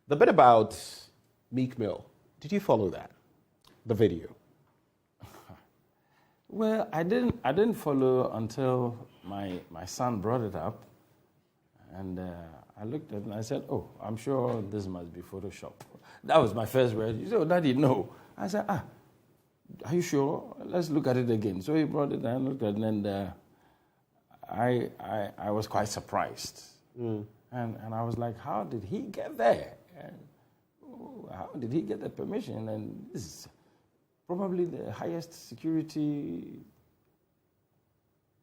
The bit about Meek Mill, did you follow that? The video? Well, I didn't follow until my son brought it up, and I looked at it and I said, "Oh, I'm sure this must be Photoshop." That was my first word. He said, "Oh, Daddy, no." I said, "Are you sure? Let's look at it again." So he brought it and looked at it, and I was quite surprised, and I was like, "How did he get there? And how did he get the permission?" And this is probably the highest security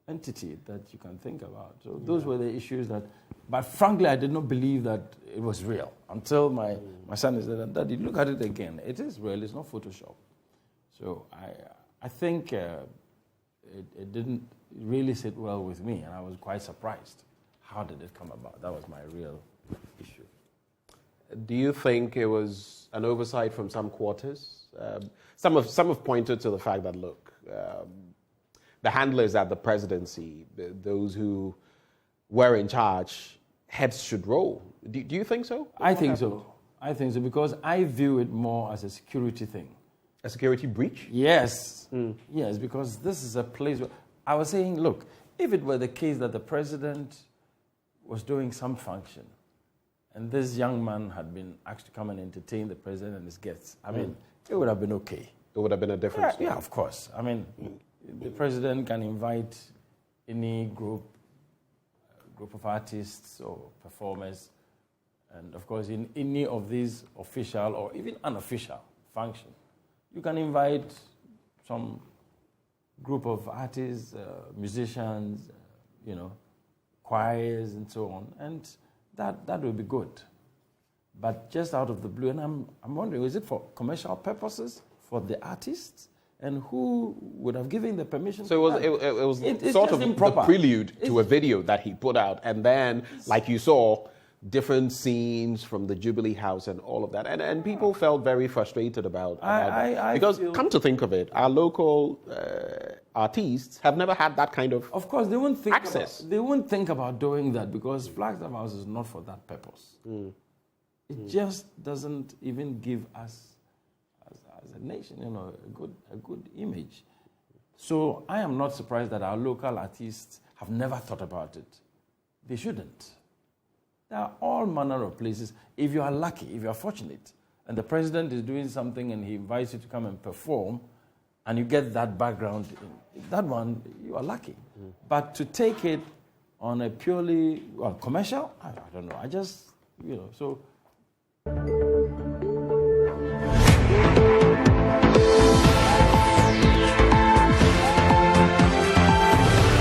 entity that you can think about. So those were the issues that, but frankly, I did not believe that it was real until my son said, "Daddy, look at it again. It is real, it's not Photoshop." So I think it didn't really sit well with me, and I was quite surprised. How did it come about? That was my real issue. Do you think it was an oversight from some quarters? Some have pointed to the fact that, look, the handlers at the presidency, those who were in charge, heads should roll. Do you think so? I think so. I think so, because I view it more as a security thing. A security breach? Yes. Yes, because this is a place where I was saying, look, if it were the case that the president was doing some function and this young man had been asked to come and entertain the president and his guests, I mean, it would have been okay. It would have been a different story. Yeah, of course. I mean, the president can invite any group of artists or performers, and of course, in any of these official or even unofficial functions, you can invite some group of artists, musicians, choirs and so on, and that would be good. But just out of the blue, and I'm wondering, is it for commercial purposes for the artists? And who would have given the permission? So it was sort of improper. The prelude to a video that he put out, and then, like you saw, different scenes from the Jubilee House and all of that, and people felt very frustrated about that. Because come to think of it, our local artists have never had that kind of course, they won't think access. They won't think about doing that, because Flagstaff House is not for that purpose. It just doesn't even give us, as a nation, a good image. So I am not surprised that our local artists have never thought about it. They shouldn't. There are all manner of places. If you are lucky, if you are fortunate, and the president is doing something and he invites you to come and perform, and you get that background, that one, you are lucky. But to take it on a purely commercial, I don't know. I just, so...